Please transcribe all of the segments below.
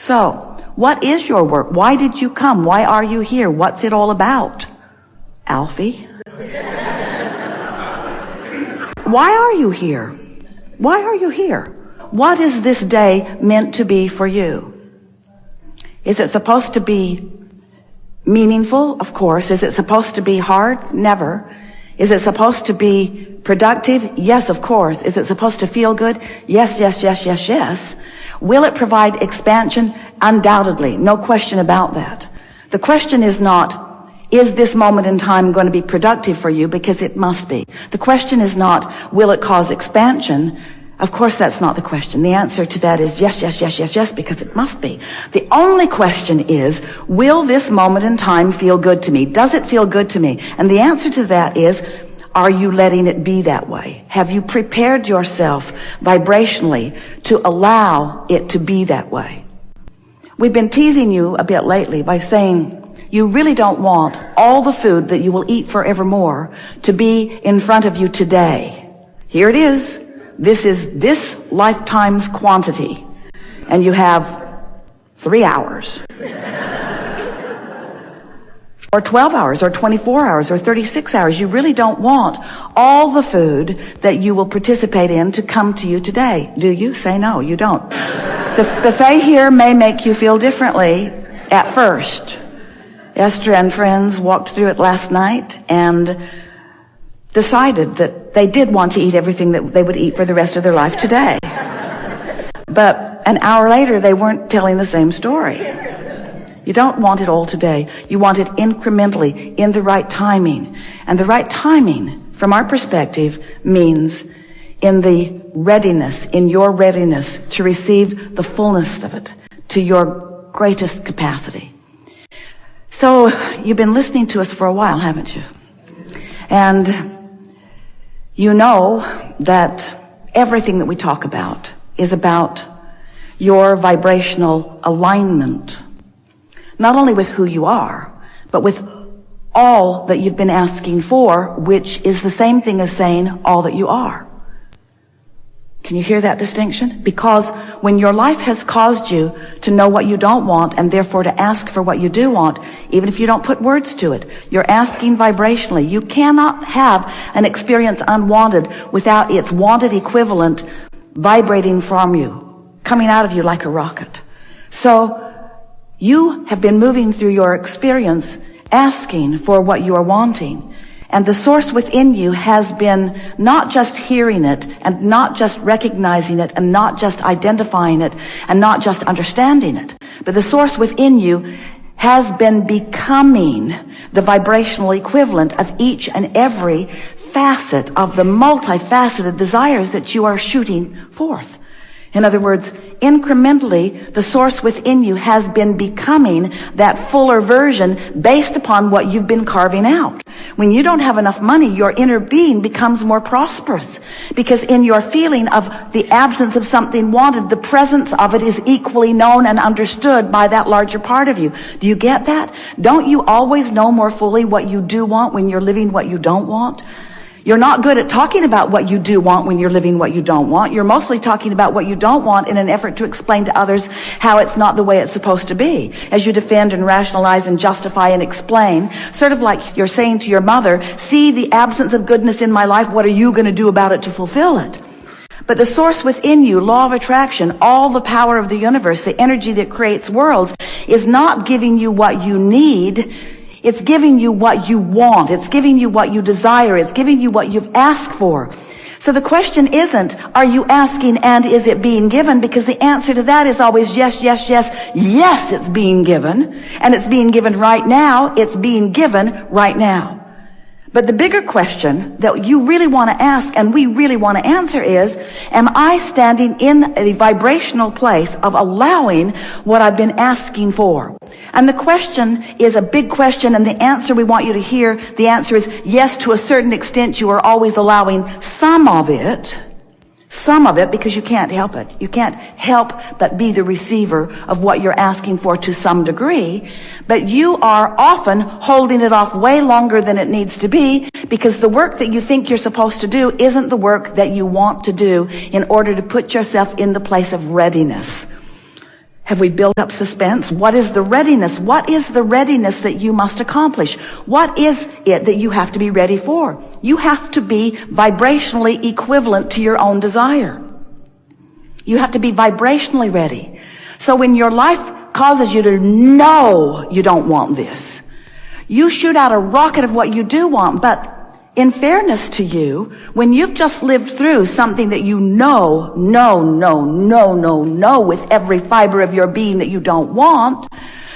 So, what is your work? Why did you come? Why are you here? What's it all about? Alfie? Why are you here? Why are you here? What is this day meant to be for you? Is it supposed to be meaningful? Of course. Is it supposed to be hard? Never. Is it supposed to be productive? Yes, of course. Is it supposed to feel good? Yes, yes, yes, yes, yes. Will it provide expansion? Undoubtedly. No question about that. The question is not, is this moment in time going to be productive for you? Because it must be. The question is not, will it cause expansion? Of course, that's not the question. The answer to that is yes, yes, yes, yes, yes, because it must be. The only question is, will this moment in time feel good to me? Does it feel good to me? And the answer to that is, are you letting it be that way? Have you prepared yourself vibrationally to allow it to be that way? We've been teasing you a bit lately by saying you really don't want all the food that you will eat forevermore to be in front of you today. Here it is. This is this lifetime's quantity. And you have 3 hours. Or 12 hours, or 24 hours, or 36 hours. You really don't want all the food that you will participate in to come to you today. Do you? Say no, you don't. The buffet here may make you feel differently at first. Esther and friends walked through it last night and decided that they did want to eat everything that they would eat for the rest of their life today. But an hour later, they weren't telling the same story. You don't want it all today. You want it incrementally, in the right timing. And the right timing, from our perspective, means in the readiness, in your readiness to receive the fullness of it to your greatest capacity. So, you've been listening to us for a while, haven't you? And you know that everything that we talk about is about your vibrational alignment. Not only with who you are, but with all that you've been asking for, which is the same thing as saying all that you are. Can you hear that distinction? Because when your life has caused you to know what you don't want and therefore to ask for what you do want, even if you don't put words to it, you're asking vibrationally. You cannot have an experience unwanted without its wanted equivalent vibrating from you, coming out of you like a rocket. So you have been moving through your experience asking for what you are wanting. And the source within you has been not just hearing it and not just recognizing it and not just identifying it and not just understanding it, but the source within you has been becoming the vibrational equivalent of each and every facet of the multifaceted desires that you are shooting forth. In other words, incrementally, the source within you has been becoming that fuller version based upon what you've been carving out. When you don't have enough money, your inner being becomes more prosperous because in your feeling of the absence of something wanted, the presence of it is equally known and understood by that larger part of you. Do you get that? Don't you always know more fully what you do want when you're living what you don't want? You're not good at talking about what you do want when you're living what you don't want. You're mostly talking about what you don't want in an effort to explain to others how it's not the way it's supposed to be. As you defend and rationalize and justify and explain, sort of like you're saying to your mother, see the absence of goodness in my life, what are you going to do about it to fulfill it? But the source within you, law of attraction, all the power of the universe, the energy that creates worlds, is not giving you what you need. It's giving you what you want. It's giving you what you desire. It's giving you what you've asked for. So the question isn't, are you asking and is it being given? Because the answer to that is always yes, yes, yes. Yes, it's being given. And it's being given right now. It's being given right now. But the bigger question that you really want to ask and we really want to answer is, am I standing in a vibrational place of allowing what I've been asking for? And the question is a big question, and the answer we want you to hear, the answer is yes, to a certain extent you are always allowing some of it, because you can't help it. You can't help but be the receiver of what you're asking for to some degree. But you are often holding it off way longer than it needs to be because the work that you think you're supposed to do isn't the work that you want to do in order to put yourself in the place of readiness. Have we built up suspense? What is the readiness? What is the readiness that you must accomplish? What is it that you have to be ready for? You have to be vibrationally equivalent to your own desire. You have to be vibrationally ready. So when your life causes you to know you don't want this, you shoot out a rocket of what you do want. But in fairness to you, when you've just lived through something that you know with every fiber of your being that you don't want,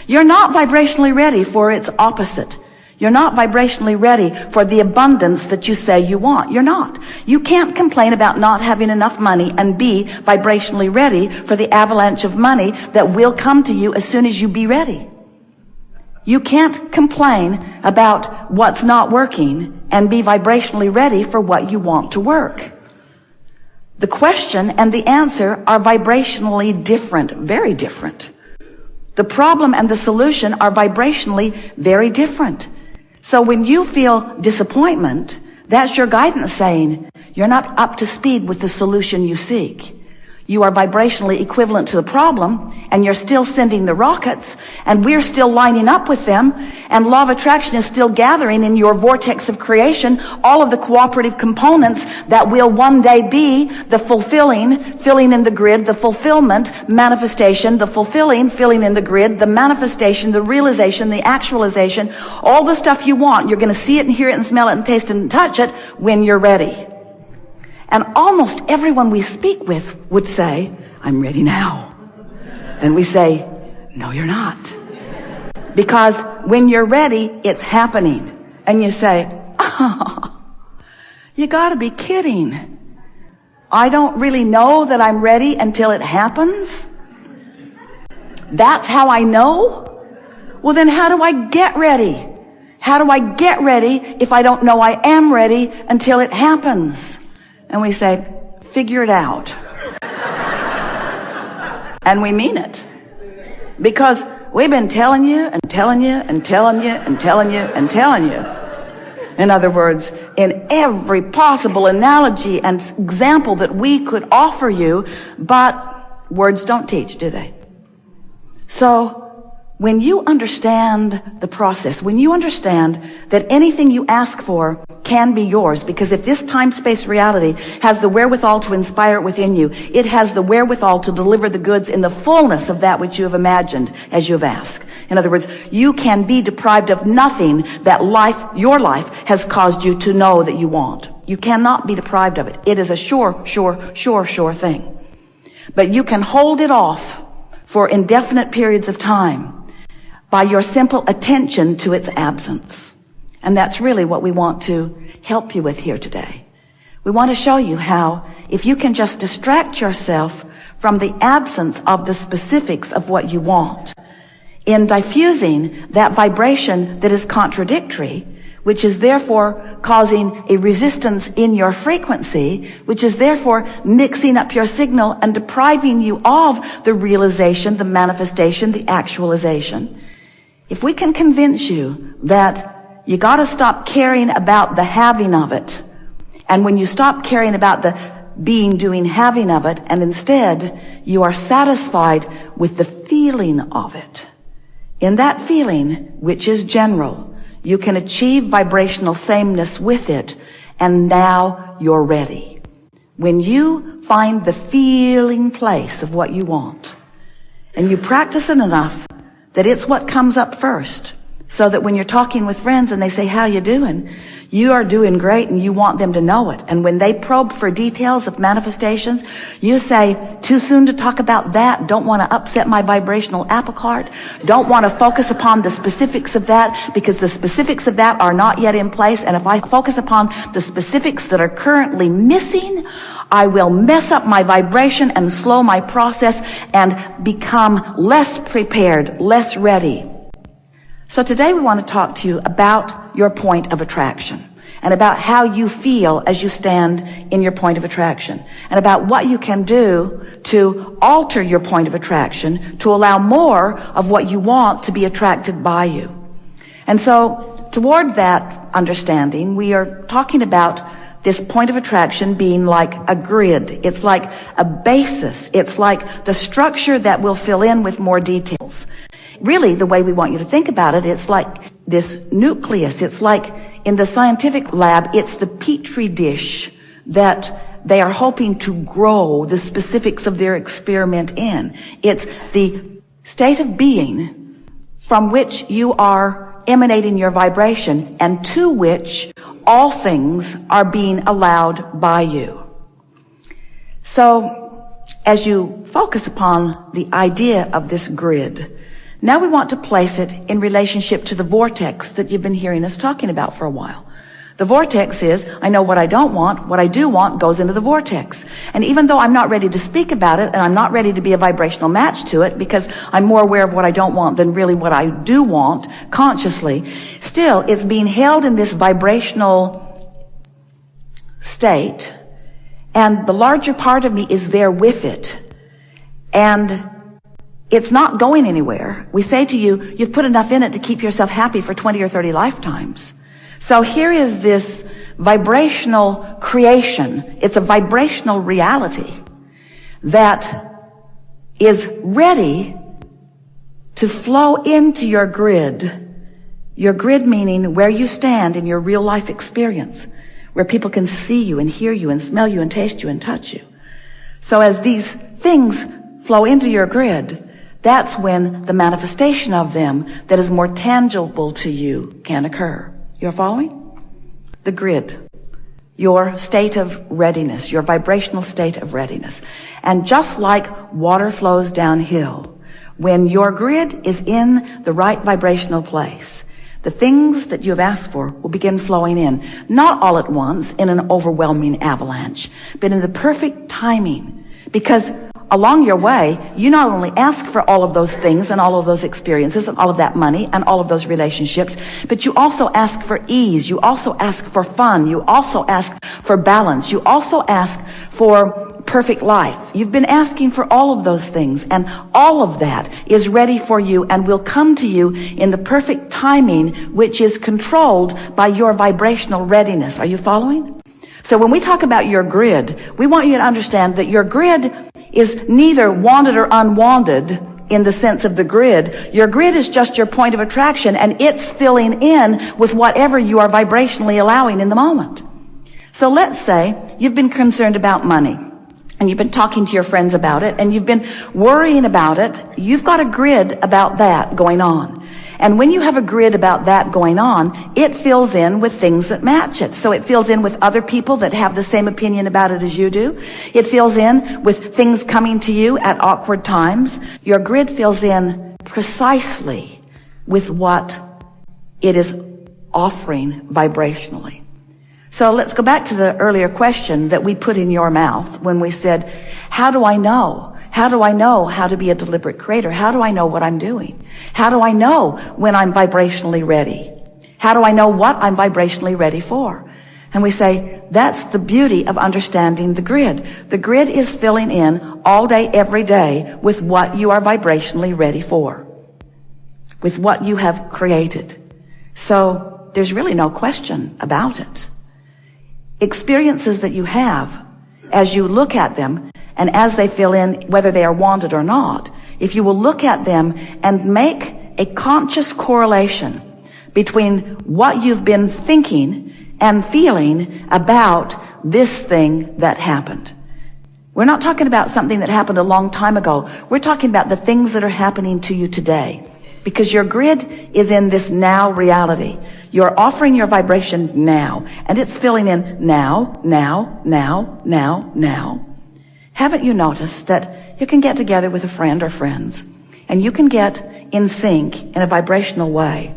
you're not vibrationally ready for its opposite. You're not vibrationally ready for the abundance that you say you want. You're not. You can't complain about not having enough money and be vibrationally ready for the avalanche of money that will come to you as soon as you be ready. You can't complain about what's not working and be vibrationally ready for what you want to work. The question and the answer are vibrationally different, very different. The problem and the solution are vibrationally very different. So when you feel disappointment, that's your guidance saying you're not up to speed with the solution you seek. You are vibrationally equivalent to the problem, and you're still sending the rockets, and we're still lining up with them, and law of attraction is still gathering in your vortex of creation all of the cooperative components that will one day be the filling in the grid, the fulfillment, manifestation, the fulfilling, filling in the grid, the manifestation, the realization, the actualization, all the stuff you want. You're going to see it and hear it and smell it and taste it and touch it when you're ready. And almost everyone we speak with would say, I'm ready now. And we say, no, you're not. Because when you're ready, it's happening. And you say, oh, you gotta be kidding. I don't really know that I'm ready until it happens. That's how I know? Well, then how do I get ready? How do I get ready if I don't know I am ready until it happens? And we say, figure it out. And we mean it. Because we've been telling you and telling you and telling you and telling you and telling you. In other words, in every possible analogy and example that we could offer you, but words don't teach, do they? So when you understand the process, when you understand that anything you ask for can be yours, because if this time-space reality has the wherewithal to inspire it within you, it has the wherewithal to deliver the goods in the fullness of that which you have imagined as you have asked. In other words, you can be deprived of nothing that your life has caused you to know that you want. You cannot be deprived of it. It is a sure thing. But you can hold it off for indefinite periods of time by your simple attention to its absence. And that's really what we want to help you with here today. We want to show you how, if you can just distract yourself from the absence of the specifics of what you want, in diffusing that vibration that is contradictory, which is therefore causing a resistance in your frequency, which is therefore mixing up your signal and depriving you of the realization, the manifestation, the actualization. If we can convince you that you got to stop caring about the having of it, and when you stop caring about the being, doing, having of it, and instead you are satisfied with the feeling of it, in that feeling, which is general, you can achieve vibrational sameness with it, and now you're ready. When you find the feeling place of what you want, and you practice it enough that it's what comes up first, so that when you're talking with friends and they say, how you doing? You are doing great, and you want them to know it. And when they probe for details of manifestations, you say, too soon to talk about that. Don't want to upset my vibrational apple cart. Don't want to focus upon the specifics of that, because the specifics of that are not yet in place. And if I focus upon the specifics that are currently missing, I will mess up my vibration and slow my process and become less prepared, less ready. So today we want to talk to you about your point of attraction, and about how you feel as you stand in your point of attraction, and about what you can do to alter your point of attraction to allow more of what you want to be attracted by you. And so toward that understanding, we are talking about this point of attraction being like a grid. It's like a basis. It's like the structure that will fill in with more details. Really, the way we want you to think about it, it's like this nucleus. It's like in the scientific lab, it's the petri dish that they are hoping to grow the specifics of their experiment in. It's the state of being from which you are emanating your vibration and to which all things are being allowed by you. So, as you focus upon the idea of this grid, now we want to place it in relationship to the vortex that you've been hearing us talking about for a while. The vortex is, I know what I don't want, what I do want goes into the vortex. And even though I'm not ready to speak about it, and I'm not ready to be a vibrational match to it, because I'm more aware of what I don't want than really what I do want consciously, still it's being held in this vibrational state, and the larger part of me is there with it. And it's not going anywhere. We say to you, you've put enough in it to keep yourself happy for 20 or 30 lifetimes. So here is this vibrational creation. It's a vibrational reality that is ready to flow into your grid. Your grid meaning where you stand in your real life experience, where people can see you and hear you and smell you and taste you and touch you. So as these things flow into your grid, that's when the manifestation of them that is more tangible to you can occur. You're following? The grid. Your state of readiness, your vibrational state of readiness. And just like water flows downhill, when your grid is in the right vibrational place, the things that you have asked for will begin flowing in. Not all at once in an overwhelming avalanche, but in the perfect timing. Because along your way, you not only ask for all of those things and all of those experiences and all of that money and all of those relationships, but you also ask for ease. You also ask for fun. You also ask for balance. You also ask for perfect life. You've been asking for all of those things, and all of that is ready for you and will come to you in the perfect timing, which is controlled by your vibrational readiness. Are you following? So when we talk about your grid, we want you to understand that your grid is neither wanted or unwanted in the sense of the grid. Your grid is just your point of attraction, and it's filling in with whatever you are vibrationally allowing in the moment. So let's say you've been concerned about money, and you've been talking to your friends about it, and you've been worrying about it. You've got a grid about that going on. And when you have a grid about that going on, it fills in with things that match it. So it fills in with other people that have the same opinion about it as you do. It fills in with things coming to you at awkward times. Your grid fills in precisely with what it is offering vibrationally. So let's go back to the earlier question that we put in your mouth when we said, how do I know? How do I know how to be a deliberate creator? How do I know what I'm doing? How do I know when I'm vibrationally ready? How do I know what I'm vibrationally ready for? And we say, that's the beauty of understanding the grid. The grid is filling in all day, every day with what you are vibrationally ready for, with what you have created. So there's really no question about it. Experiences that you have, as you look at them, and as they fill in, whether they are wanted or not, if you will look at them and make a conscious correlation between what you've been thinking and feeling about this thing that happened. We're not talking about something that happened a long time ago. We're talking about the things that are happening to you today. Because your grid is in this now reality. You're offering your vibration now, and it's filling in now, now, now, now, now. Haven't you noticed that you can get together with a friend or friends, and you can get in sync in a vibrational way,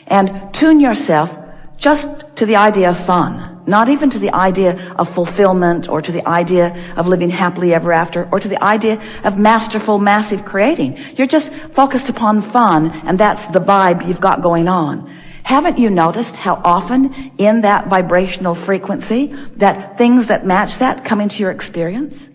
and tune yourself just to the idea of fun, not even to the idea of fulfillment or to the idea of living happily ever after or to the idea of masterful, massive creating. You're just focused upon fun, and that's the vibe you've got going on. Haven't you noticed how often in that vibrational frequency that things that match that come into your experience?